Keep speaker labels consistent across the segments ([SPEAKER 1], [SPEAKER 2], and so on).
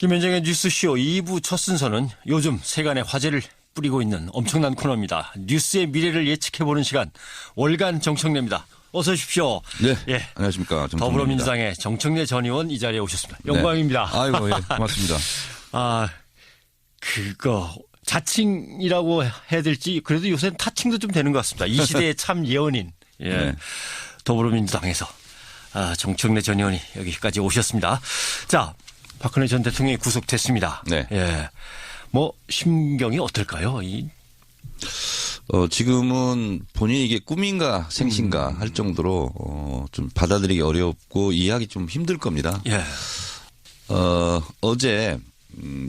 [SPEAKER 1] 김현정의 뉴스쇼 2부 첫 순서는 요즘 세간의 화제를 뿌리고 있는 엄청난 코너입니다. 뉴스의 미래를 예측해보는 시간, 월간 정청래입니다. 어서 오십시오.
[SPEAKER 2] 네.
[SPEAKER 1] 예.
[SPEAKER 2] 안녕하십니까. 정청래입니다.
[SPEAKER 1] 더불어민주당의 정청래 전 의원 이 자리에 오셨습니다. 영광입니다.
[SPEAKER 2] 네. 아이고, 예, 고맙습니다.
[SPEAKER 1] 자칭이라고 해야 될지 그래도 요새는 타칭도 좀 되는 것 같습니다. 이 시대의 참 예언인. 예.
[SPEAKER 2] 네.
[SPEAKER 1] 더불어민주당에서 정청래 전 의원이 여기까지 오셨습니다. 자, 박근혜 전 대통령이 구속됐습니다.
[SPEAKER 2] 네.
[SPEAKER 1] 예. 뭐 심경이 어떨까요?
[SPEAKER 2] 지금은 본인이 이게 꿈인가 생신가 할 정도로 좀 받아들이기 어렵고 이해하기 좀 힘들 겁니다.
[SPEAKER 1] 예.
[SPEAKER 2] 어제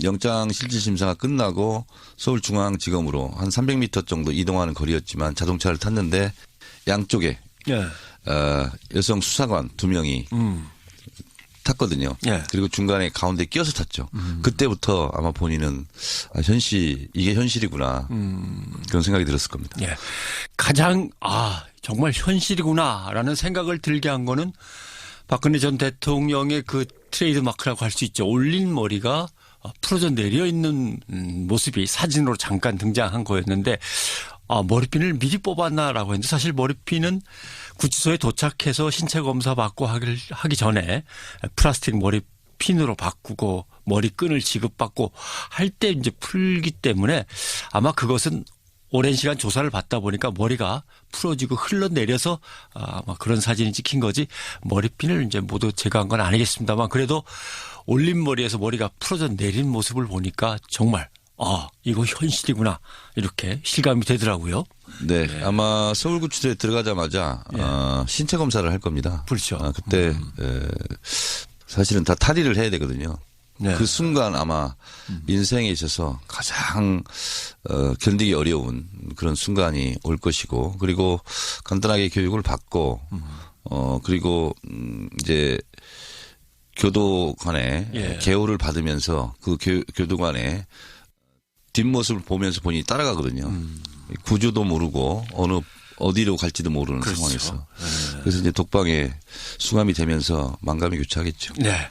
[SPEAKER 2] 영장실질심사가 끝나고 서울중앙지검으로 한 300m 정도 이동하는 거리였지만 자동차를 탔는데 양쪽에
[SPEAKER 1] 예.
[SPEAKER 2] 여성 수사관 2명이 탔거든요.
[SPEAKER 1] 예.
[SPEAKER 2] 그리고 중간에 가운데 끼어서 탔죠. 그때부터 아마 본인은 이게 현실이구나 그런 생각이 들었을 겁니다.
[SPEAKER 1] 예. 가장 정말 현실이구나라는 생각을 들게 한 거는 박근혜 전 대통령의 그 트레이드 마크라고 할 수 있죠. 올린 머리가 풀어져 내려 있는 모습이 사진으로 잠깐 등장한 거였는데 머리핀을 미리 뽑았나라고 했는데 사실 머리핀은 구치소에 도착해서 신체 검사 받고 하기 전에 플라스틱 머리핀으로 바꾸고 머리끈을 지급받고 할 때 이제 풀기 때문에 아마 그것은 오랜 시간 조사를 받다 보니까 머리가 풀어지고 흘러내려서 아마 그런 사진이 찍힌 거지 머리핀을 이제 모두 제거한 건 아니겠습니다만 그래도 올린 머리에서 머리가 풀어져 내린 모습을 보니까 정말 이거 현실이구나 이렇게 실감이 되더라고요.
[SPEAKER 2] 네, 아마 서울구치소에 들어가자마자 신체 검사를 할 겁니다.
[SPEAKER 1] 그렇죠.
[SPEAKER 2] 그때 사실은 다 탈의를 해야 되거든요.
[SPEAKER 1] 네.
[SPEAKER 2] 그 순간 아마 인생에 있어서 가장 견디기 어려운 그런 순간이 올 것이고 그리고 간단하게 교육을 받고 그리고 이제 교도관에 계호를 받으면서 그 교도관에 뒷모습을 보면서 본인이 따라가거든요. 구조도 모르고 어디로 갈지도 모르는
[SPEAKER 1] 그렇죠.
[SPEAKER 2] 상황에서.
[SPEAKER 1] 네.
[SPEAKER 2] 그래서 이제 독방에 수감이 되면서 만감이 교차하겠죠.
[SPEAKER 1] 네.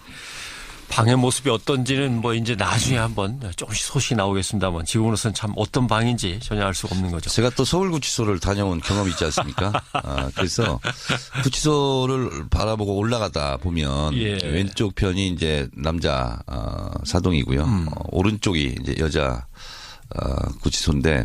[SPEAKER 1] 방의 모습이 어떤지는 뭐 이제 나중에 한번 조금씩 소식이 나오겠습니다만 지금으로서는 참 어떤 방인지 전혀 알 수가 없는 거죠.
[SPEAKER 2] 제가 또 서울구치소를 다녀온 경험이 있지 않습니까? 그래서 구치소를 바라보고 올라가다 보면 왼쪽 편이 이제 남자 사동이고요. 오른쪽이 이제 여자 구치소인데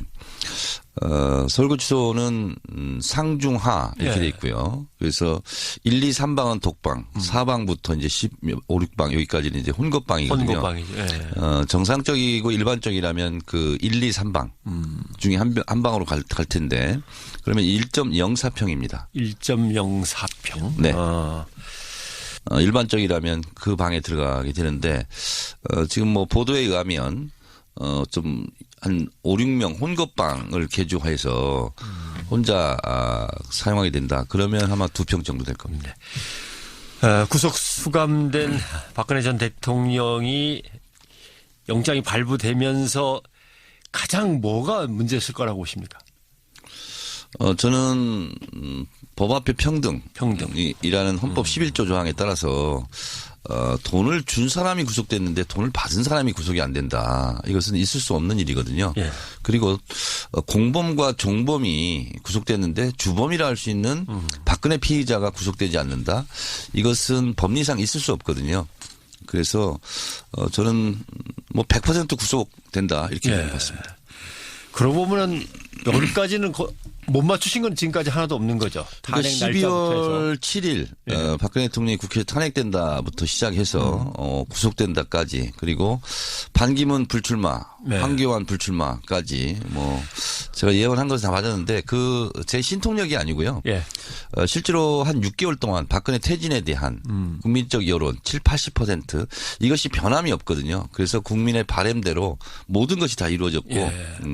[SPEAKER 2] 서울구치소는 상중하 이렇게 돼 있고요. 그래서 1, 2, 3방은 독방, 4방부터 이제 15, 6방 여기까지는 이제 혼것방이거든요.
[SPEAKER 1] 혼것방이죠.
[SPEAKER 2] 정상적이고 일반적이라면 그 1, 2, 3방 중에 한 방으로 갈 텐데 그러면 1.04평입니다.
[SPEAKER 1] 1.04평.
[SPEAKER 2] 네. 일반적이라면 그 방에 들어가게 되는데 지금 뭐 보도에 의하면 좀 한 5, 6명 혼것방을 개조해서 혼자 사용하게 된다. 그러면 아마 2평 정도 될 겁니다.
[SPEAKER 1] 구속 수감된 박근혜 전 대통령이 영장이 발부되면서 가장 뭐가 문제였을 거라고 보십니까?
[SPEAKER 2] 저는 법 앞에 평등이라는 헌법 11조 조항에 따라서 돈을 준 사람이 구속됐는데 돈을 받은 사람이 구속이 안 된다. 이것은 있을 수 없는 일이거든요. 예. 그리고 공범과 종범이 구속됐는데 주범이라 할 수 있는 박근혜 피의자가 구속되지 않는다. 이것은 법리상 있을 수 없거든요. 그래서 저는 뭐 100% 구속된다 이렇게 봤습니다.
[SPEAKER 1] 그러고 보면 여기까지는 못 맞추신 건 지금까지 하나도 없는 거죠.
[SPEAKER 2] 그러니까 12월 7일 박근혜 대통령이 국회에 탄핵된다부터 시작해서 구속된다까지 그리고 반기문 불출마, 황교안 불출마까지 뭐 제가 예언한 것을 다 맞았는데 그 제 신통력이 아니고요. 실제로 한 6개월 동안 박근혜 퇴진에 대한 국민적 여론 7, 80% 이것이 변함이 없거든요. 그래서 국민의 바람대로 모든 것이 다 이루어졌고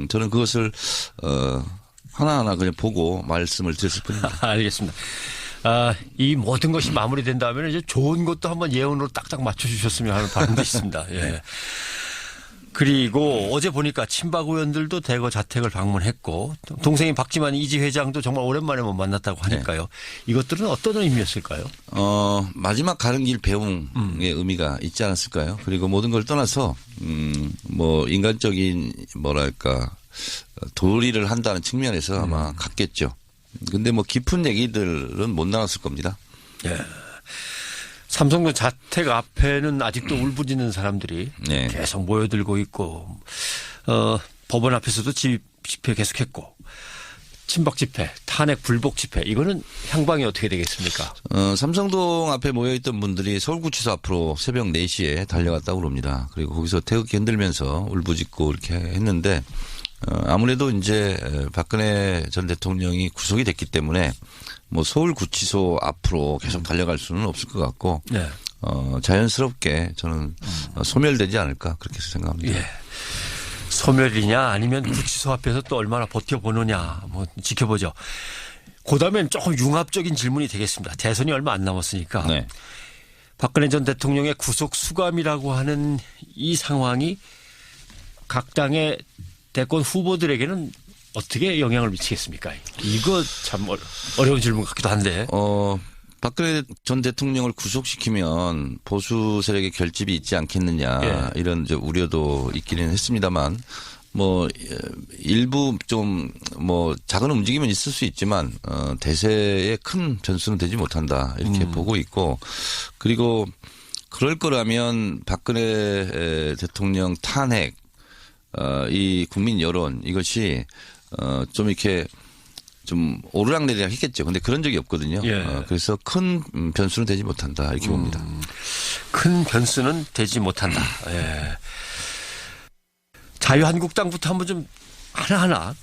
[SPEAKER 2] 저는 그것을 하나하나 그냥 보고 말씀을 드렸을 뿐입니다.
[SPEAKER 1] 알겠습니다. 이 모든 것이 마무리된다면 이제 좋은 것도 한번 예언으로 딱딱 맞춰주셨으면 하는 바람도 있습니다. 예. 그리고 어제 보니까 친박 의원들도 대거 자택을 방문했고 동생인 박지만 이지 회장도 정말 오랜만에 만났다고 하니까요. 이것들은 어떤 의미였을까요?
[SPEAKER 2] 마지막 가는 길 배웅의 의미가 있지 않았을까요? 그리고 모든 걸 떠나서 뭐 인간적인 뭐랄까 도리를 한다는 측면에서 아마 같겠죠. 근데 뭐 깊은 얘기들은 못 나눴을 겁니다.
[SPEAKER 1] 예. 삼성동 자택 앞에는 아직도 울부짖는 사람들이
[SPEAKER 2] 네.
[SPEAKER 1] 계속 모여들고 있고 법원 앞에서도 집회 계속했고 친박 집회, 탄핵 불복 집회 이거는 향방이 어떻게 되겠습니까?
[SPEAKER 2] 삼성동 앞에 모여있던 분들이 서울구치소 앞으로 새벽 4시에 달려갔다고 그럽니다. 그리고 거기서 태극기 흔들면서 울부짖고 이렇게 했는데 아무래도 이제 박근혜 전 대통령이 구속이 됐기 때문에 뭐 서울구치소 앞으로 계속 달려갈 수는 없을 것 같고
[SPEAKER 1] 네.
[SPEAKER 2] 자연스럽게 저는 소멸되지 않을까 그렇게 생각합니다.
[SPEAKER 1] 예. 소멸이냐 아니면 구치소 앞에서 또 얼마나 버텨보느냐 뭐 지켜보죠. 그다음엔 조금 융합적인 질문이 되겠습니다. 대선이 얼마 안 남았으니까
[SPEAKER 2] 네.
[SPEAKER 1] 박근혜 전 대통령의 구속 수감이라고 하는 이 상황이 각 당의 대권 후보들에게는 어떻게 영향을 미치겠습니까? 이거 참 어려운 질문 같기도 한데.
[SPEAKER 2] 박근혜 전 대통령을 구속시키면 보수 세력의 결집이 있지 않겠느냐
[SPEAKER 1] 예.
[SPEAKER 2] 이런 이제 우려도 있기는 했습니다만 뭐 일부 좀 뭐 작은 움직임은 있을 수 있지만 대세에 큰 변수는 되지 못한다 이렇게 보고 있고 그리고 그럴 거라면 박근혜 대통령 탄핵 이 국민 여론 이것이 좀 이렇게 좀 오르락내리락 했겠죠. 근데 그런 적이 없거든요.
[SPEAKER 1] 예.
[SPEAKER 2] 그래서 큰 변수는 되지 못한다 이렇게 봅니다.
[SPEAKER 1] 큰 변수는 되지 못한다. 예. 자유한국당부터 한번 좀 하나하나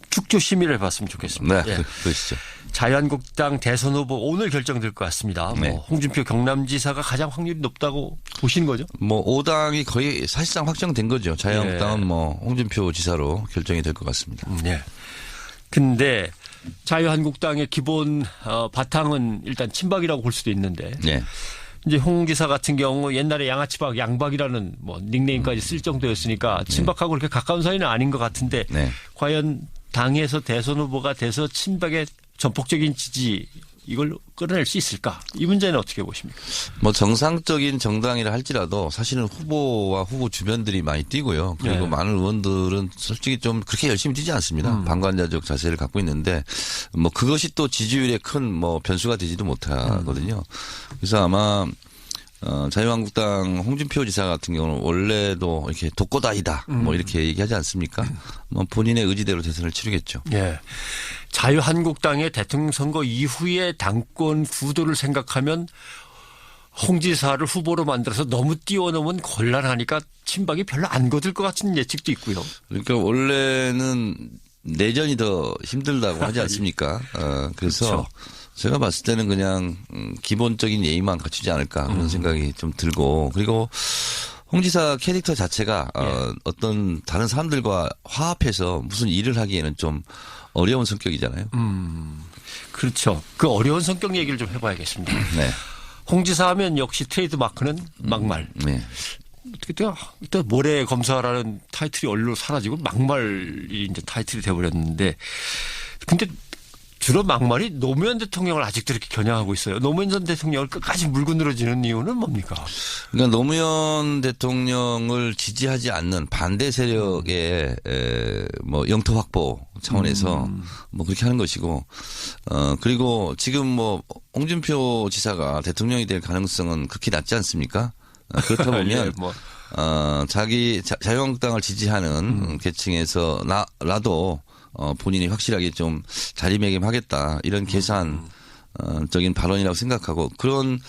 [SPEAKER 1] 축조 심의를 해봤으면 좋겠습니다.
[SPEAKER 2] 네, 그러시죠.
[SPEAKER 1] 자유한국당 대선 후보 오늘 결정될 것 같습니다.
[SPEAKER 2] 네.
[SPEAKER 1] 뭐 홍준표 경남지사가 가장 확률이 높다고 보시는 거죠?
[SPEAKER 2] 뭐 5당이 거의 사실상 확정된 거죠. 자유한국당은 뭐 홍준표 지사로 결정이 될 것 같습니다.
[SPEAKER 1] 네. 근데 자유한국당의 기본 바탕은 일단 친박이라고 볼 수도 있는데
[SPEAKER 2] 네.
[SPEAKER 1] 이제 홍 지사 같은 경우 옛날에 양아치박 양박이라는 뭐 닉네임까지 쓸 정도였으니까 친박하고 그렇게 가까운 사이는 아닌 것 같은데
[SPEAKER 2] 네.
[SPEAKER 1] 과연 당에서 대선 후보가 돼서 친박의 전폭적인 지지 이걸 끌어낼 수 있을까? 이 문제는 어떻게 보십니까?
[SPEAKER 2] 뭐 정상적인 정당이라 할지라도 사실은 후보와 후보 주변들이 많이 뛰고요. 그리고
[SPEAKER 1] 네.
[SPEAKER 2] 많은 의원들은 솔직히 좀 그렇게 열심히 뛰지 않습니다. 방관자적 자세를 갖고 있는데 뭐 그것이 또 지지율에 큰 뭐 변수가 되지도 못하거든요. 그래서 아마 자유한국당 홍준표 지사 같은 경우는 원래도 이렇게 독고다이다 뭐 이렇게 얘기하지 않습니까? 뭐 본인의 의지대로 대선을 치르겠죠.
[SPEAKER 1] 예. 자유한국당의 대통령 선거 이후의 당권 구도를 생각하면 홍 지사를 후보로 만들어서 너무 뛰어넘은 곤란하니까 친박이 별로 안 거들 것 같은 예측도 있고요.
[SPEAKER 2] 그러니까 원래는 내전이 더 힘들다고 하지 않습니까? 그래서
[SPEAKER 1] 그렇죠.
[SPEAKER 2] 제가 봤을 때는 그냥 기본적인 예의만 갖추지 않을까 그런 생각이 좀 들고 그리고 홍 지사 캐릭터 자체가 어떤 다른 사람들과 화합해서 무슨 일을 하기에는 좀 어려운 성격이잖아요.
[SPEAKER 1] 그렇죠. 그 어려운 성격 얘기를 좀 해봐야겠습니다.
[SPEAKER 2] 네.
[SPEAKER 1] 홍 지사 하면 역시 트레이드 마크는 막말.
[SPEAKER 2] 네.
[SPEAKER 1] 어떻게 또 모래 검사라는 타이틀이 얼로 사라지고 막말이 이제 타이틀이 돼버렸는데 근데 주로 막말이 노무현 대통령을 아직도 이렇게 겨냥하고 있어요. 노무현 전 대통령을 끝까지 물고 늘어지는 이유는 뭡니까?
[SPEAKER 2] 그러니까 노무현 대통령을 지지하지 않는 반대 세력의 뭐 영토 확보 차원에서 뭐 그렇게 하는 것이고 그리고 지금 뭐 홍준표 지사가 대통령이 될 가능성은 그렇게 낮지 않습니까? 그렇다 보면
[SPEAKER 1] 예, 뭐.
[SPEAKER 2] 자기 자유한국당을 지지하는 계층에서 나도 본인이 확실하게 좀 자리매김하겠다 이런 계산적인 발언이라고 생각하고 그런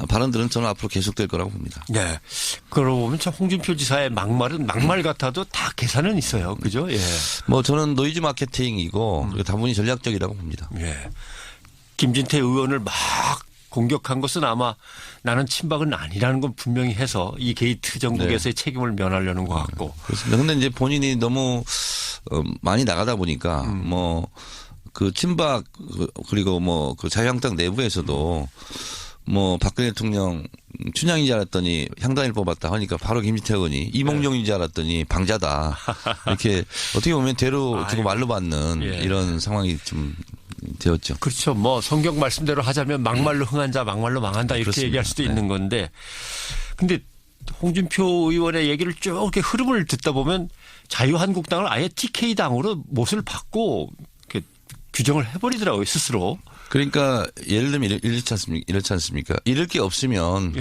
[SPEAKER 2] 발언들은 저는 앞으로 계속될 거라고 봅니다.
[SPEAKER 1] 네. 그러고 보면 참 홍준표 지사의 막말은 막말 같아도 다 계산은 있어요. 그죠? 예.
[SPEAKER 2] 뭐 저는 노이즈 마케팅이고 그리고 다분히 전략적이라고 봅니다.
[SPEAKER 1] 예. 김진태 의원을 막 공격한 것은 아마 나는 친박은 아니라는 건 분명히 해서 이 게이트 정국에서의 책임을 면하려는 것 같고.
[SPEAKER 2] 그렇습니다. 그런데 이제 본인이 너무 많이 나가다 보니까 뭐 그 친박 그리고 뭐 그 자유한국당 내부에서도 뭐 박근혜 대통령 춘향인 줄 알았더니 향단일 뽑았다 하니까 바로 김지태 의원이 이몽룡인 줄 알았더니 방자다. 이렇게 어떻게 보면 대로 주고 말로 받는 이런 상황이 좀 되었죠.
[SPEAKER 1] 그렇죠. 뭐 성경 말씀대로 하자면 막말로 흥한 자 막말로 망한다 이렇게
[SPEAKER 2] 그렇습니다.
[SPEAKER 1] 얘기할 수도 있는 건데 근데 홍준표 의원의 얘기를 쭉 이렇게 흐름을 듣다 보면 자유한국당을 아예 TK당으로 못을 받고 이렇게 규정을 해버리더라고요 스스로.
[SPEAKER 2] 그러니까 예를 들면 이렇지 않습니까? 잃을 게 없으면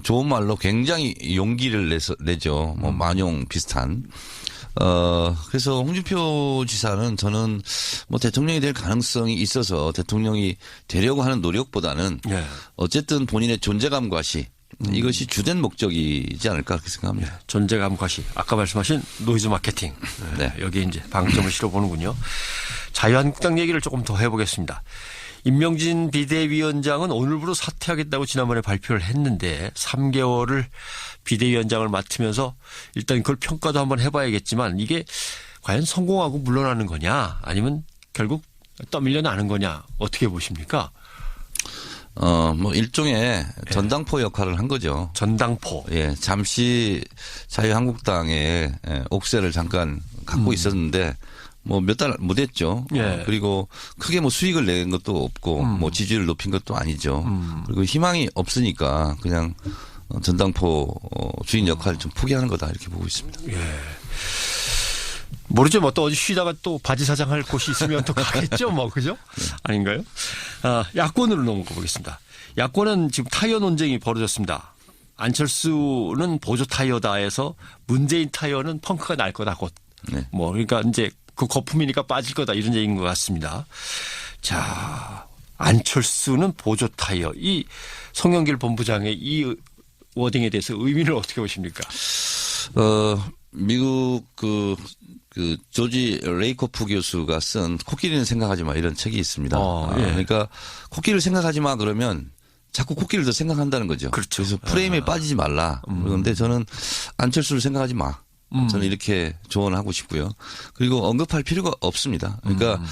[SPEAKER 2] 좋은 말로 굉장히 용기를 내죠. 뭐 만용 비슷한. 그래서 홍준표 지사는 저는 뭐 대통령이 될 가능성이 있어서 대통령이 되려고 하는 노력보다는 어쨌든 본인의 존재감 과시 이것이 주된 목적이지 않을까 그렇게 생각합니다.
[SPEAKER 1] 존재감 과시. 아까 말씀하신 노이즈 마케팅. 여기 이제 방점을 실어보는군요. 자유한국당 얘기를 조금 더 해보겠습니다. 임명진 비대위원장은 오늘부로 사퇴하겠다고 지난번에 발표를 했는데 3개월을 비대위원장을 맡으면서 일단 그걸 평가도 한번 해봐야겠지만 이게 과연 성공하고 물러나는 거냐 아니면 결국 떠밀려 나는 거냐 어떻게 보십니까?
[SPEAKER 2] 뭐 일종의 전당포 역할을 한 거죠.
[SPEAKER 1] 전당포.
[SPEAKER 2] 예, 잠시 자유한국당의 옥새를 잠깐 갖고 있었는데 뭐 몇 달 못했죠. 그리고 크게 뭐 수익을 낸 것도 없고 뭐 지지율을 높인 것도 아니죠. 그리고 희망이 없으니까 그냥 전당포 주인 역할을 좀 포기하는 거다 이렇게 보고 있습니다.
[SPEAKER 1] 모르죠. 뭐 또 어디 쉬다가 또 바지 사장할 곳이 있으면 또 가겠죠. 뭐 그죠? 아닌가요? 야권으로 넘어가 보겠습니다. 야권은 지금 타이어 논쟁이 벌어졌습니다. 안철수는 보조 타이어다 해서 문재인 타이어는 펑크가 날 거다 곧. 뭐 그러니까 이제 그 거품이니까 빠질 거다 이런 얘기인 것 같습니다. 자, 안철수는 보조 타이어. 이 송영길 본부장의 이 워딩에 대해서 의미를 어떻게 보십니까?
[SPEAKER 2] 미국 그 조지 레이코프 교수가 쓴 코끼리는 생각하지 마 이런 책이 있습니다. 그러니까 코끼리를 생각하지 마 그러면 자꾸 코끼리를 더 생각한다는 거죠.
[SPEAKER 1] 그렇죠.
[SPEAKER 2] 그래서 프레임에 빠지지 말라. 그런데 저는 안철수를 생각하지 마. 저는 이렇게 조언하고 싶고요. 그리고 언급할 필요가 없습니다. 그러니까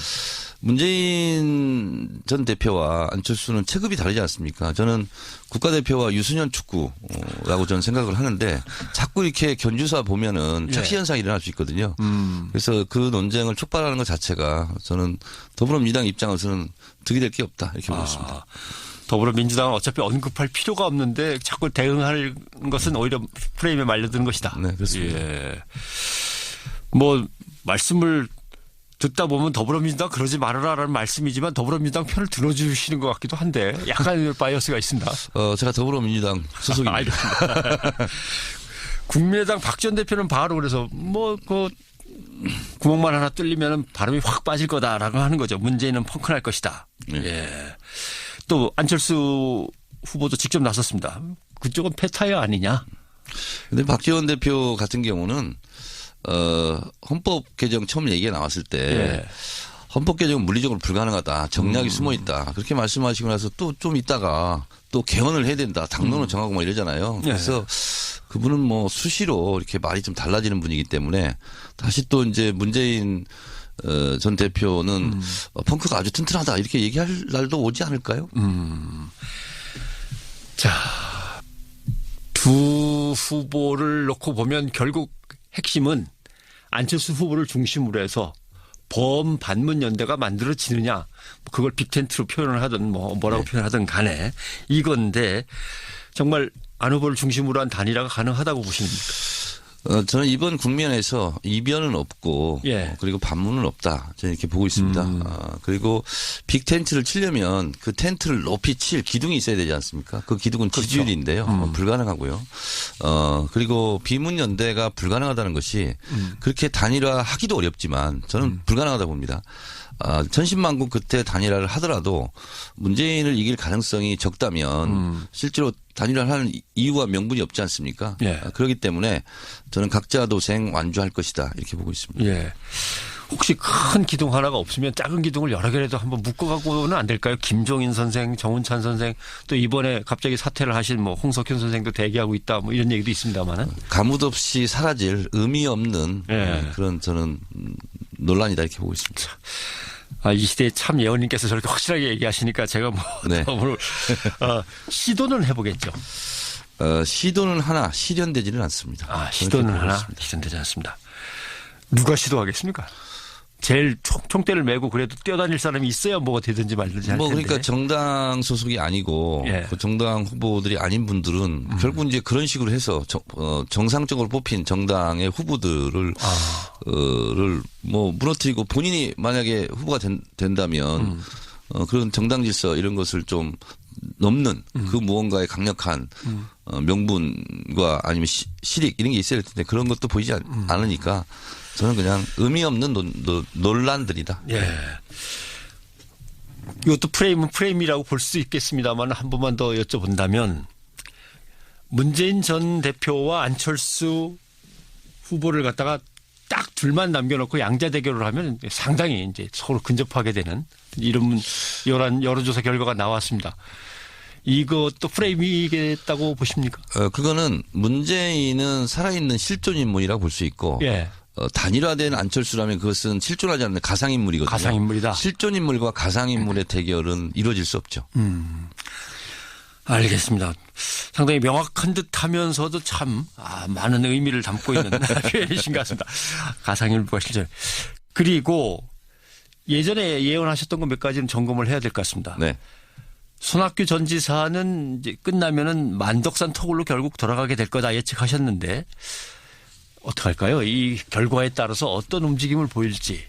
[SPEAKER 2] 문재인 전 대표와 안철수는 체급이 다르지 않습니까? 저는 국가대표와 유소년 축구라고 저는 생각을 하는데 자꾸 이렇게 견주사 보면은 착시 현상이 일어날 수 있거든요. 그래서 그 논쟁을 촉발하는 것 자체가 저는 더불어민주당 입장에서는 득이 될 게 없다 이렇게 보고 있습니다.
[SPEAKER 1] 더불어민주당은 어차피 언급할 필요가 없는데 자꾸 대응할 것은 오히려 프레임에 말려드는 것이다.
[SPEAKER 2] 네, 그렇습니다.
[SPEAKER 1] 뭐 말씀을 듣다 보면 더불어민주당 그러지 말아라라는 말씀이지만 더불어민주당 편을 들어주시는 것 같기도 한데 약간 바이어스가 있습니다.
[SPEAKER 2] 제가 더불어민주당 소속입니다.
[SPEAKER 1] 국민의당 박 전 대표는 바로 그래서 뭐 그 구멍만 하나 뚫리면 발음이 확 빠질 거다라고 하는 거죠. 문재인은 펑크날 것이다. 또 안철수 후보도 직접 나섰습니다. 그쪽은 폐타이어 아니냐?
[SPEAKER 2] 근데 박지원 대표 같은 경우는 헌법 개정 처음 얘기가 나왔을 때 헌법 개정은 물리적으로 불가능하다. 정략이 숨어 있다. 그렇게 말씀하시고 나서 또 좀 있다가 또 개헌을 해야 된다. 당론을 정하고 막 이러잖아요. 그래서 그분은 뭐 수시로 이렇게 말이 좀 달라지는 분이기 때문에 다시 또 이제 문재인 전 대표는 펑크가 아주 튼튼하다 이렇게 얘기할 날도 오지 않을까요?
[SPEAKER 1] 자, 두 후보를 놓고 보면 결국 핵심은 안철수 후보를 중심으로 해서 범반문 연대가 만들어지느냐 그걸 빅텐트로 표현을 하든 뭐라고 표현하든 간에 이건데 정말 안 후보를 중심으로 한 단일화가 가능하다고 보십니까?
[SPEAKER 2] 저는 이번 국면에서 이변은 없고 그리고 반문은 없다. 저는 이렇게 보고 있습니다. 그리고 빅 텐트를 치려면 그 텐트를 높이 칠 기둥이 있어야 되지 않습니까? 그 기둥은 지지율인데요. 불가능하고요. 그리고 비문연대가 불가능하다는 것이 그렇게 단일화하기도 어렵지만 저는 불가능하다고 봅니다. 천신만고 그때 단일화를 하더라도 문재인을 이길 가능성이 적다면 실제로 단일화를 하는 이유와 명분이 없지 않습니까? 그렇기 때문에 저는 각자 도생 완주할 것이다 이렇게 보고 있습니다.
[SPEAKER 1] 혹시 큰 기둥 하나가 없으면 작은 기둥을 여러 개라도 한번 묶어가고는 안 될까요? 김종인 선생, 정운찬 선생 또 이번에 갑자기 사퇴를 하신 뭐 홍석현 선생도 대기하고 있다 뭐 이런 얘기도 있습니다만은
[SPEAKER 2] 가뭇 없이 사라질 의미 없는 그런 저는 논란이다 이렇게 보고 있습니다.
[SPEAKER 1] 이 시대에 참 예언님께서 저렇게 확실하게 얘기하시니까 제가 뭐 오늘 시도는 해보겠죠.
[SPEAKER 2] 시도는 하나 실현되지는 않습니다.
[SPEAKER 1] 아, 시도는 하나 실현되지 않습니다. 누가 시도하겠습니까? 제일 총대를 메고 그래도 뛰어다닐 사람이 있어야 뭐가 되든지 말든지 할 텐데.
[SPEAKER 2] 그러니까 정당 소속이 아니고
[SPEAKER 1] 예.
[SPEAKER 2] 그 정당 후보들이 아닌 분들은 결국 이제 그런 식으로 해서 정상적으로 뽑힌 정당의 후보들을 뭐 무너뜨리고 본인이 만약에 후보가 된다면 그런 정당 질서 이런 것을 좀 넘는 그 무언가의 강력한 명분과 아니면 실익 이런 게 있어야 될 텐데 그런 것도 보이지 않으니까 저는 그냥 의미 없는 논란들이다.
[SPEAKER 1] 예. 이것도 프레임은 프레임이라고 볼 수 있겠습니다만 한 번만 더 여쭤본다면 문재인 전 대표와 안철수 후보를 갖다가 딱 둘만 남겨놓고 양자 대결을 하면 상당히 이제 서로 근접하게 되는 이런 여론조사 결과가 나왔습니다. 이것도 프레임이겠다고 보십니까?
[SPEAKER 2] 그거는 문재인은 살아있는 실존 인물이라고 볼 수 있고
[SPEAKER 1] 예.
[SPEAKER 2] 단일화된 안철수라면 그것은 실존하지 않는 가상인물이거든요.
[SPEAKER 1] 가상인물이다.
[SPEAKER 2] 실존인물과 가상인물의 대결은 이루어질 수 없죠.
[SPEAKER 1] 알겠습니다. 상당히 명확한 듯 하면서도 참 많은 의미를 담고 있는 표현이신 것 같습니다. 가상인물과 실존. 그리고 예전에 예언하셨던 거 몇 가지는 점검을 해야 될 것 같습니다.
[SPEAKER 2] 네.
[SPEAKER 1] 손학규 전 지사는 이제 끝나면은 만덕산 토굴로 결국 돌아가게 될 거다 예측하셨는데 어떡할까요? 이 결과에 따라서 어떤 움직임을 보일지.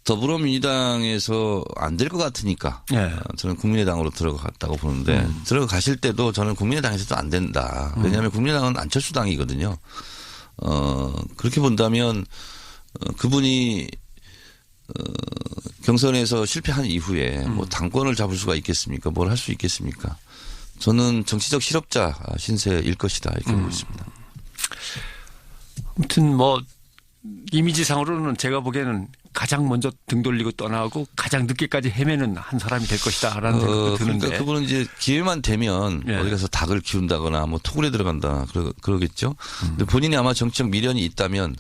[SPEAKER 2] 더불어민주당에서 안 될 것 같으니까
[SPEAKER 1] 네.
[SPEAKER 2] 저는 국민의당으로 들어갔다고 보는데 들어가실 때도 저는 국민의당에서도 안 된다. 왜냐하면 국민의당은 안철수 당이거든요. 그렇게 본다면 그분이 경선에서 실패한 이후에 뭐 당권을 잡을 수가 있겠습니까? 뭘 할 수 있겠습니까? 저는 정치적 실업자 신세일 것이다 이렇게 보고 있습니다.
[SPEAKER 1] 아무튼 뭐 이미지상으로는 제가 보기에는 가장 먼저 등 돌리고 떠나고 가장 늦게까지 헤매는 한 사람이 될 것이다라는 생각도 드는데.
[SPEAKER 2] 그러니까 그분은 이제 기회만 되면
[SPEAKER 1] 예.
[SPEAKER 2] 어디 가서 닭을 키운다거나 뭐 토굴에 들어간다 그러겠죠. 근데 본인이 아마 정치적 미련이 있다면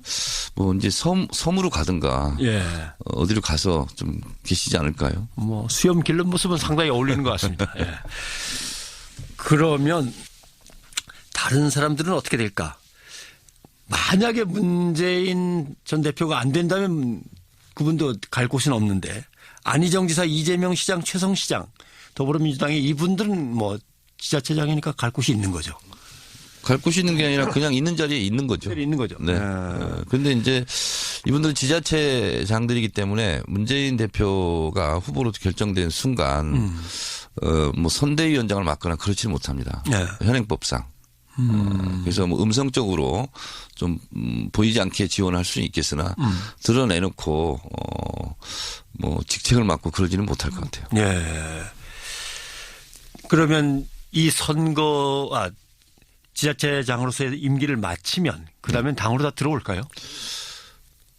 [SPEAKER 2] 뭐 이제 섬으로 가든가
[SPEAKER 1] 예.
[SPEAKER 2] 어디로 가서 좀 계시지 않을까요?
[SPEAKER 1] 뭐 수염 기른 모습은 상당히 어울리는 것 같습니다. 예. 그러면 다른 사람들은 어떻게 될까? 만약에 문재인 전 대표가 안 된다면 그분도 갈 곳은 없는데 안희정 지사, 이재명 시장, 최성 시장, 더불어민주당의 이분들은 뭐 지자체장이니까 갈 곳이 있는 거죠.
[SPEAKER 2] 갈 곳이 있는 게 아니라 그냥 있는 자리에 있는 거죠.
[SPEAKER 1] 있는 거죠.
[SPEAKER 2] 네. 그런데 이제 이분들은 지자체장들이기 때문에 문재인 대표가 후보로 결정된 순간 뭐 선대위원장을 맡거나 그렇지는 못합니다.
[SPEAKER 1] 네.
[SPEAKER 2] 현행법상. 그래서 뭐 음성적으로 좀 보이지 않게 지원할 수는 있겠으나 드러내놓고 뭐 직책을 맡고 그러지는 못할 것 같아요.
[SPEAKER 1] 예. 그러면 이 지자체장으로서의 임기를 마치면 그다음엔 당으로 다 들어올까요?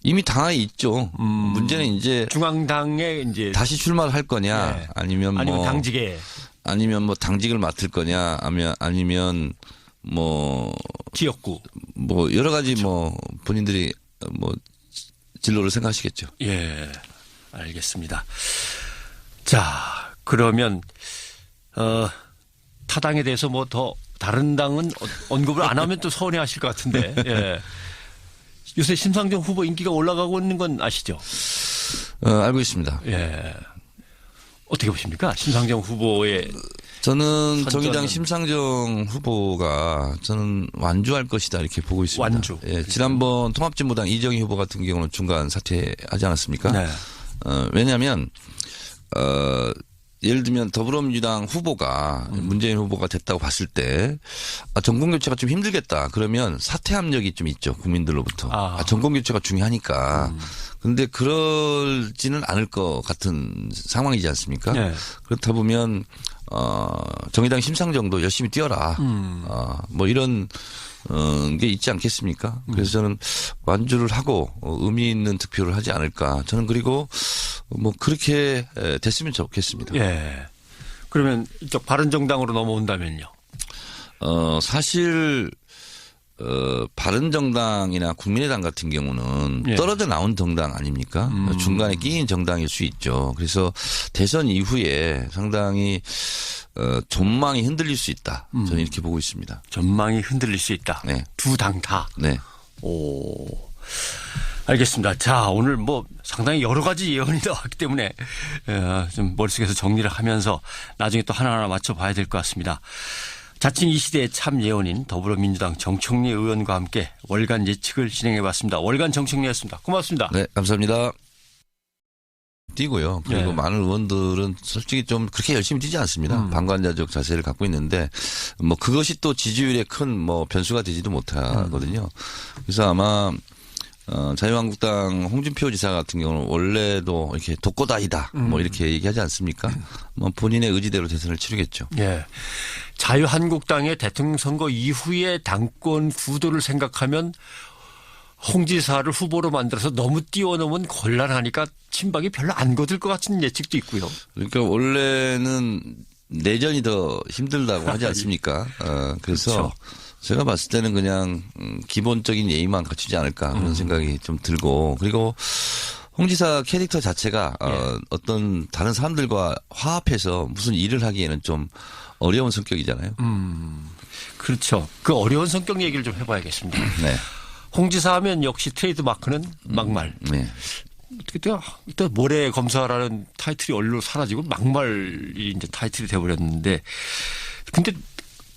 [SPEAKER 2] 이미 당하에 있죠. 문제는 이제
[SPEAKER 1] 중앙당에 이제
[SPEAKER 2] 다시 출마를 할 거냐,
[SPEAKER 1] 예.
[SPEAKER 2] 아니면
[SPEAKER 1] 당직에
[SPEAKER 2] 아니면 뭐 당직을 맡을 거냐, 아니면 뭐
[SPEAKER 1] 지역구
[SPEAKER 2] 뭐 여러 가지 뭐 본인들이 뭐 진로를 생각하시겠죠.
[SPEAKER 1] 예, 알겠습니다. 자, 그러면 타당에 대해서 뭐 더 다른 당은 언급을 안 하면 또 서운해하실 것 같은데. 예. 요새 심상정 후보 인기가 올라가고 있는 건 아시죠?
[SPEAKER 2] 알고 있습니다.
[SPEAKER 1] 예. 어떻게 보십니까? 심상정 후보의
[SPEAKER 2] 저는
[SPEAKER 1] 선전은.
[SPEAKER 2] 정의당 심상정 후보가 저는 완주할 것이다 이렇게 보고 있습니다.
[SPEAKER 1] 완주.
[SPEAKER 2] 예, 지난번 통합진보당 이정희 후보 같은 경우는 중간 사퇴하지 않았습니까?
[SPEAKER 1] 네.
[SPEAKER 2] 왜냐하면 예를 들면 더불어민주당 후보가 문재인 후보가 됐다고 봤을 때 정권교체가 좀 힘들겠다. 그러면 사퇴 압력이 좀 있죠. 국민들로부터. 정권교체가 중요하니까. 그런데 그럴지는 않을 것 같은 상황이지 않습니까?
[SPEAKER 1] 네.
[SPEAKER 2] 그렇다 보면 정의당 심상정도 열심히 뛰어라. 뭐 이런 게 있지 않겠습니까? 그래서 저는 완주를 하고 의미 있는 득표를 하지 않을까. 저는 그리고 뭐 그렇게 됐으면 좋겠습니다.
[SPEAKER 1] 예. 그러면 이쪽 바른정당으로 넘어온다면요?
[SPEAKER 2] 사실 바른정당이나 국민의당 같은 경우는
[SPEAKER 1] 예.
[SPEAKER 2] 떨어져 나온 정당 아닙니까? 중간에 끼인 정당일 수 있죠. 그래서 대선 이후에 상당히 전망이 흔들릴 수 있다. 저는 이렇게 보고 있습니다.
[SPEAKER 1] 전망이 흔들릴 수 있다.
[SPEAKER 2] 네.
[SPEAKER 1] 두 당 다.
[SPEAKER 2] 네.
[SPEAKER 1] 오. 알겠습니다. 자, 오늘 뭐 상당히 여러 가지 예언이 나왔기 때문에 좀 머릿속에서 정리를 하면서 나중에 또 하나하나 맞춰봐야 될 것 같습니다. 자칭 이 시대의 참 예언인 더불어민주당 정청래 의원과 함께 월간 예측을 진행해봤습니다. 월간 정청래였습니다. 고맙습니다.
[SPEAKER 2] 네, 감사합니다. 뛰고요. 그리고
[SPEAKER 1] 네.
[SPEAKER 2] 많은 의원들은 솔직히 좀 그렇게 열심히 뛰지 않습니다. 방관자적 자세를 갖고 있는데 뭐 그것이 또 지지율에 큰 뭐 변수가 되지도 못하거든요. 그래서 아마 자유한국당 홍준표 지사 같은 경우는 원래도 이렇게 독고다이다 뭐 이렇게 얘기하지 않습니까? 뭐 본인의 의지대로 대선을 치르겠죠.
[SPEAKER 1] 예. 자유한국당의 대통령 선거 이후의 당권 구도를 생각하면 홍 지사를 후보로 만들어서 너무 뛰어넘으면 곤란하니까 친박이 별로 안 거들 것 같은 예측도 있고요.
[SPEAKER 2] 그러니까 원래는 내전이 더 힘들다고 하지 않습니까? 그래서
[SPEAKER 1] 그렇죠.
[SPEAKER 2] 제가 봤을 때는 그냥 기본적인 예의만 갖추지 않을까 그런 생각이 좀 들고 그리고 홍 지사 캐릭터 자체가 어떤 다른 사람들과 화합해서 무슨 일을 하기에는 좀 어려운 성격이잖아요.
[SPEAKER 1] 그렇죠. 그 어려운 성격 얘기를 좀 해봐야겠습니다.
[SPEAKER 2] 네.
[SPEAKER 1] 홍 지사 하면 역시 트레이드 마크는 막말.
[SPEAKER 2] 네.
[SPEAKER 1] 어떻게 또 모래 검사라는 타이틀이 얼로 사라지고 막말이 이제 타이틀이 돼버렸는데 근데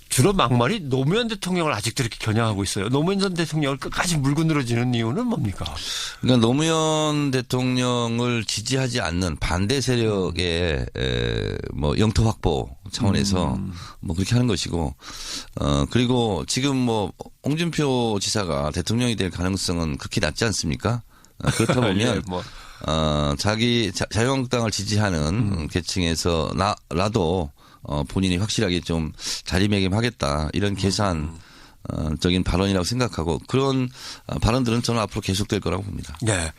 [SPEAKER 1] 주로 막말이 노무현 대통령을 아직도 이렇게 겨냥하고 있어요. 노무현 전 대통령을 끝까지 물고 늘어지는 이유는 뭡니까?
[SPEAKER 2] 그러니까 노무현 대통령을 지지하지 않는 반대 세력의 뭐 영토 확보 차원에서 뭐 그렇게 하는 것이고 그리고 지금 뭐 홍준표 지사가 대통령이 될 가능성은 극히 낮지 않습니까? 그렇다 보면
[SPEAKER 1] 예, 뭐.
[SPEAKER 2] 자기 자유한국당을 지지하는 계층에서 나도 본인이 확실하게 좀 자리매김하겠다 이런 계산적인 발언이라고 생각하고 그런 발언들은 저는 앞으로 계속될 거라고 봅니다.
[SPEAKER 1] 네.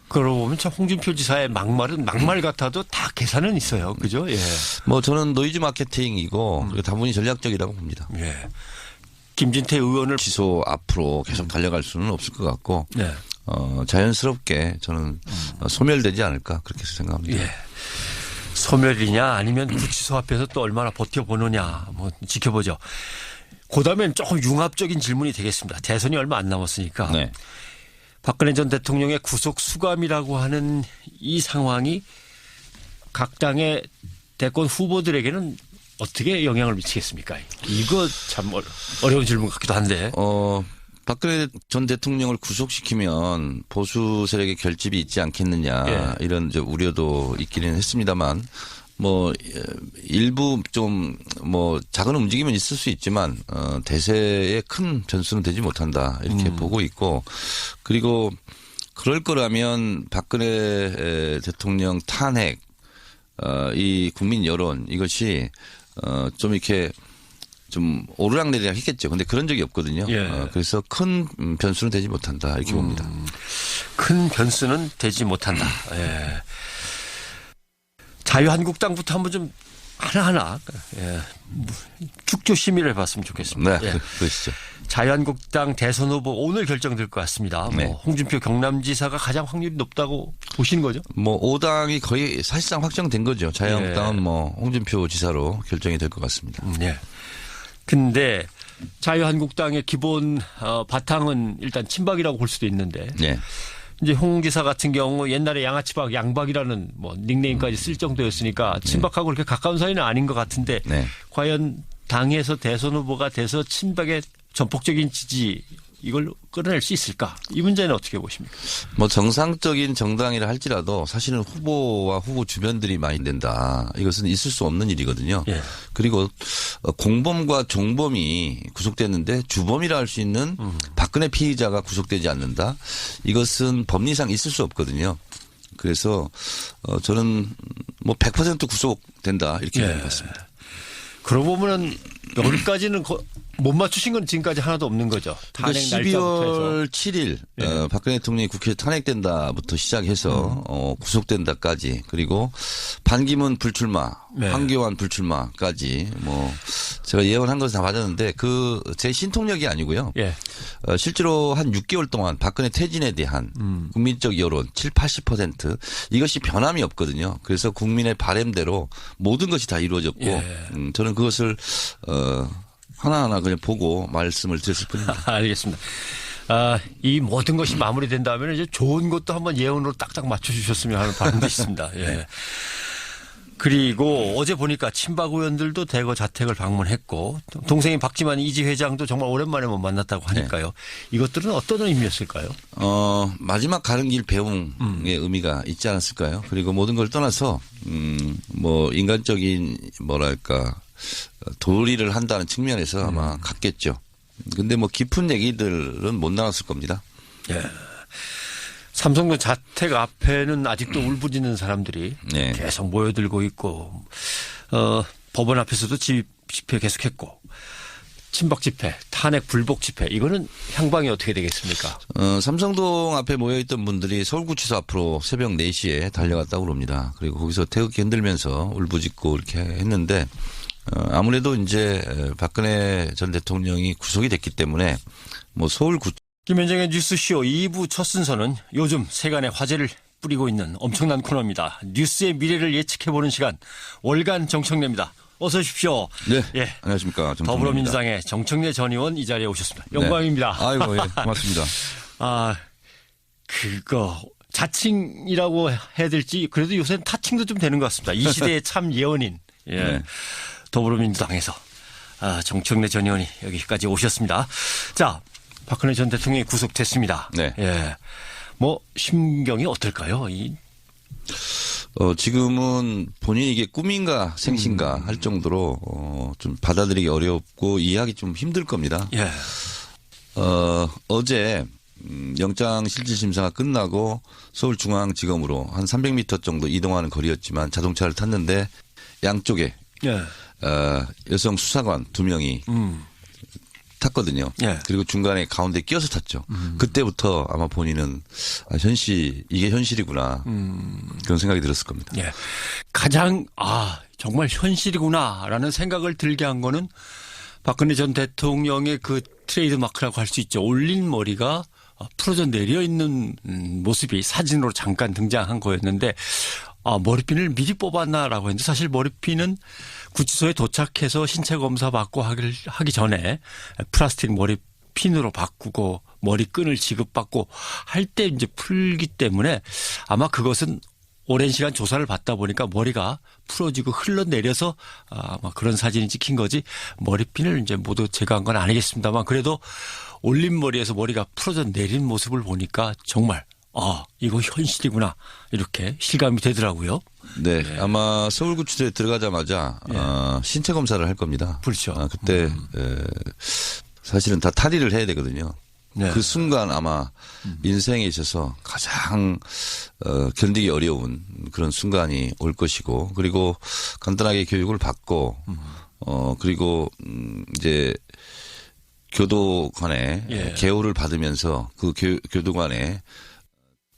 [SPEAKER 1] 그러고 보면 참 홍준표 지사의 막말은 막말 같아도 다 계산은 있어요. 그죠? 예.
[SPEAKER 2] 뭐 저는 노이즈 마케팅이고 그리고 다분히 전략적이라고 봅니다.
[SPEAKER 1] 예. 김진태 의원을
[SPEAKER 2] 취소 앞으로 계속 달려갈 수는 없을 것 같고
[SPEAKER 1] 네.
[SPEAKER 2] 자연스럽게 저는 소멸되지 않을까 그렇게 생각합니다.
[SPEAKER 1] 예. 소멸이냐 아니면 구치소 앞에서 또 얼마나 버텨보느냐 뭐 지켜보죠. 그다음엔 조금 융합적인 질문이 되겠습니다. 대선이 얼마 안 남았으니까
[SPEAKER 2] 네.
[SPEAKER 1] 박근혜 전 대통령의 구속 수감이라고 하는 이 상황이 각 당의 대권 후보들에게는 어떻게 영향을 미치겠습니까? 이거 참 어려운 질문 같기도 한데.
[SPEAKER 2] 박근혜 전 대통령을 구속시키면 보수 세력의 결집이 있지 않겠느냐
[SPEAKER 1] 예.
[SPEAKER 2] 이런 이제 우려도 있기는 했습니다만 뭐 일부 좀 뭐 작은 움직임은 있을 수 있지만 대세에 큰 변수는 되지 못한다 이렇게 보고 있고 그리고 그럴 거라면 박근혜 대통령 탄핵 이 국민 여론 이것이 좀 이렇게 좀 오르락내리락 했겠죠. 근데 그런 적이 없거든요.
[SPEAKER 1] 예.
[SPEAKER 2] 그래서 큰 변수는 되지 못한다 이렇게 봅니다.
[SPEAKER 1] 큰 변수는 되지 못한다. 예. 자유한국당부터 한번 좀 하나하나 축조 심의를 해봤으면 좋겠습니다.
[SPEAKER 2] 네,
[SPEAKER 1] 예.
[SPEAKER 2] 그러시죠.
[SPEAKER 1] 자유한국당 대선 후보 오늘 결정될 것 같습니다.
[SPEAKER 2] 네.
[SPEAKER 1] 뭐 홍준표 경남지사가 가장 확률이 높다고 보시는 거죠?
[SPEAKER 2] 뭐 5당이 거의 사실상 확정된 거죠. 자유한국당은 뭐 홍준표 지사로 결정이 될 것 같습니다.
[SPEAKER 1] 네. 근데 자유한국당의 기본 바탕은 일단 친박이라고 볼 수도 있는데
[SPEAKER 2] 네.
[SPEAKER 1] 이제 홍 지사 같은 경우 옛날에 양아치박 양박이라는 뭐 닉네임까지 쓸 정도였으니까 친박하고 그렇게 가까운 사이는 아닌 것 같은데
[SPEAKER 2] 네.
[SPEAKER 1] 과연 당에서 대선 후보가 돼서 친박의 전폭적인 지지 이걸 끌어낼 수 있을까? 이 문제는 어떻게 보십니까?
[SPEAKER 2] 뭐 정상적인 정당이라 할지라도 사실은 후보와 후보 주변들이 많이 된다. 이것은 있을 수 없는 일이거든요.
[SPEAKER 1] 예.
[SPEAKER 2] 그리고 공범과 종범이 구속됐는데 주범이라 할 수 있는 박근혜 피의자가 구속되지 않는다. 이것은 법리상 있을 수 없거든요. 그래서 저는 뭐 100% 구속된다 이렇게
[SPEAKER 1] 예.
[SPEAKER 2] 봤습니다.
[SPEAKER 1] 그러고 보면은 여기까지는 못 맞추신 건 지금까지 하나도 없는 거죠. 탄핵
[SPEAKER 2] 그러니까
[SPEAKER 1] 날짜부터 해서.
[SPEAKER 2] 12월 7일
[SPEAKER 1] 예.
[SPEAKER 2] 박근혜 대통령이 국회에 탄핵된다부터 시작해서 구속된다까지 그리고 반기문 불출마,
[SPEAKER 1] 네.
[SPEAKER 2] 황교안 불출마까지 뭐 제가 예언한 것을 다 맞았는데 그 제 신통력이 아니고요.
[SPEAKER 1] 예.
[SPEAKER 2] 실제로 한 6개월 동안 박근혜 퇴진에 대한 국민적 여론 70-80% 이것이 변함이 없거든요. 그래서 국민의 바람대로 모든 것이 다 이루어졌고 저는 그것을 하나하나 그냥 보고 말씀을 드렸을 뿐입니다.
[SPEAKER 1] 알겠습니다. 이 모든 것이 마무리된다면 이제 좋은 것도 한번 예언으로 딱딱 맞춰주셨으면 하는 바람도 있습니다. 예. 그리고 어제 보니까 친박 의원들도 대거 자택을 방문했고 동생인 박지만 이지 회장도 정말 오랜만에 만났다고 하니까요. 이것들은 어떤 의미였을까요?
[SPEAKER 2] 마지막 가는 길 배웅의 의미가 있지 않았을까요? 그리고 모든 걸 떠나서 뭐 인간적인 뭐랄까 도리를 한다는 측면에서 아마 갔겠죠. 근데 뭐 깊은 얘기들은 못 나눴을 겁니다.
[SPEAKER 1] 예. 삼성동 자택 앞에는 아직도 울부짖는 사람들이 계속 모여들고 있고 법원 앞에서도 집회 계속했고 친박 집회, 탄핵 불복 집회 이거는 향방이 어떻게 되겠습니까?
[SPEAKER 2] 삼성동 앞에 모여있던 분들이 서울구치소 앞으로 새벽 4시에 달려갔다고 그럽니다. 그리고 거기서 태극기 흔들면서 울부짖고 이렇게 했는데 아무래도 이제 박근혜 전 대통령이 구속이 됐기 때문에 뭐
[SPEAKER 1] 김현정의 뉴스쇼 2부 첫 순서는 요즘 세간의 화제를 뿌리고 있는 엄청난 코너입니다. 뉴스의 미래를 예측해보는 시간 월간 정청래입니다. 어서 오십시오.
[SPEAKER 2] 네. 예. 안녕하십니까. 정청래입니다.
[SPEAKER 1] 더불어민주당의 정청래 전 의원 이 자리에 오셨습니다. 영광입니다.
[SPEAKER 2] 네. 아이고, 예. 고맙습니다.
[SPEAKER 1] 자칭이라고 해야 될지 그래도 요새는 타칭도 좀 되는 것 같습니다. 이 시대의 참 예언인. 예.
[SPEAKER 2] 네.
[SPEAKER 1] 더불어민주당에서 정청래 전 의원이 여기까지 오셨습니다. 자, 박근혜 전 대통령이 구속됐습니다.
[SPEAKER 2] 네.
[SPEAKER 1] 예. 뭐 심경이 어떨까요?
[SPEAKER 2] 지금은 본인이 이게 꿈인가 생신가 할 정도로 좀 받아들이기 어렵고 이해하기 좀 힘들 겁니다.
[SPEAKER 1] 예.
[SPEAKER 2] 어제 영장실질심사가 끝나고 서울중앙지검으로 한 300m 정도 이동하는 거리였지만 자동차를 탔는데 양쪽에 여성 수사관 2명이 탔거든요.
[SPEAKER 1] 예.
[SPEAKER 2] 그리고 중간에 가운데 끼어서 탔죠. 그때부터 아마 본인은 이게 현실이구나 그런 생각이 들었을 겁니다.
[SPEAKER 1] 예. 가장 정말 현실이구나라는 생각을 들게 한 거는 박근혜 전 대통령의 그 트레이드 마크라고 할 수 있죠. 올린 머리가 풀어져 내려 있는 모습이 사진으로 잠깐 등장한 거였는데 머리핀을 미리 뽑았나라고 했는데 사실 머리핀은 구치소에 도착해서 신체 검사 받고 하기 전에 플라스틱 머리핀으로 바꾸고 머리끈을 지급받고 할 때 이제 풀기 때문에 아마 그것은 오랜 시간 조사를 받다 보니까 머리가 풀어지고 흘러내려서 아마 그런 사진이 찍힌 거지 머리핀을 이제 모두 제거한 건 아니겠습니다만 그래도 올린 머리에서 머리가 풀어져 내린 모습을 보니까 정말 이거 현실이구나 이렇게 실감이 되더라고요.
[SPEAKER 2] 네, 아마 서울구치소에 들어가자마자 신체 검사를 할 겁니다.
[SPEAKER 1] 그렇죠.
[SPEAKER 2] 그때 사실은 다 탈의를 해야 되거든요.
[SPEAKER 1] 네.
[SPEAKER 2] 그 순간 아마 인생에 있어서 가장 견디기 어려운 그런 순간이 올 것이고 그리고 간단하게 교육을 받고 그리고 이제 교도관에 개호를 받으면서 그 교도관에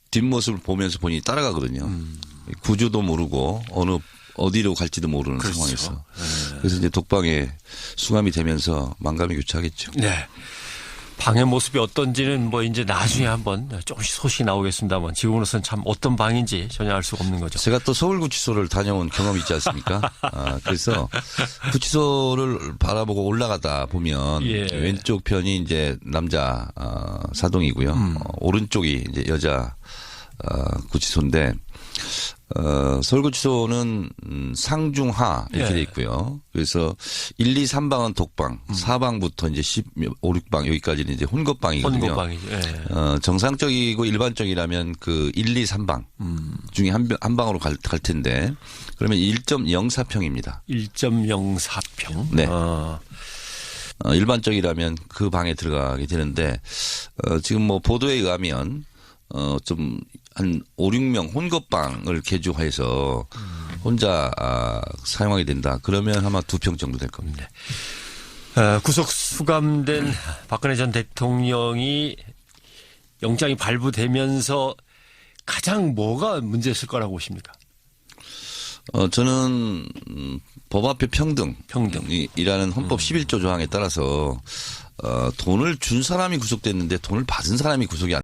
[SPEAKER 2] 뒷모습을 보면서 본인이 따라가거든요. 구조도 모르고 어디로 갈지도 모르는
[SPEAKER 1] 그렇죠.
[SPEAKER 2] 상황에서. 그래서 이제 독방에 수감이 되면서 만감이 교차하겠죠.
[SPEAKER 1] 네. 방의 모습이 어떤지는 뭐 이제 나중에 한번 조금씩 소식이 나오겠습니다만 지금으로서는 참 어떤 방인지 전혀 알 수가 없는 거죠.
[SPEAKER 2] 제가 또 서울구치소를 다녀온 경험이 있지 않습니까? 그래서 구치소를 바라보고 올라가다 보면 왼쪽 편이 이제 남자 사동이고요. 오른쪽이 이제 여자 구치소인데 서울구치소는 상중하 이렇게 돼 있고요. 그래서 1, 2, 3방은 독방, 4방부터 이제 5, 6방 여기까지는 이제 혼것방이거든요.
[SPEAKER 1] 혼것방이죠.
[SPEAKER 2] 정상적이고 일반적이라면 그 1, 2, 3방 중에 한 방으로 갈 텐데 그러면 1.04평입니다.
[SPEAKER 1] 1.04평.
[SPEAKER 2] 네. 일반적이라면 그 방에 들어가게 되는데 지금 뭐 보도에 의하면 좀 한 5, 6명 혼것방을 개조해서 혼자 사용하게 된다. 그러면 아마 2평 정도 될 겁니다.
[SPEAKER 1] 구속 수감된 박근혜 전 대통령이 영장이 발부되면서 가장 뭐가 문제였을 거라고 보십니까?
[SPEAKER 2] 저는 법 앞에 평등이라는 헌법 11조 조항에 따라서 돈을 준 사람이 구속됐는데 돈을 받은 사람이 구속이 안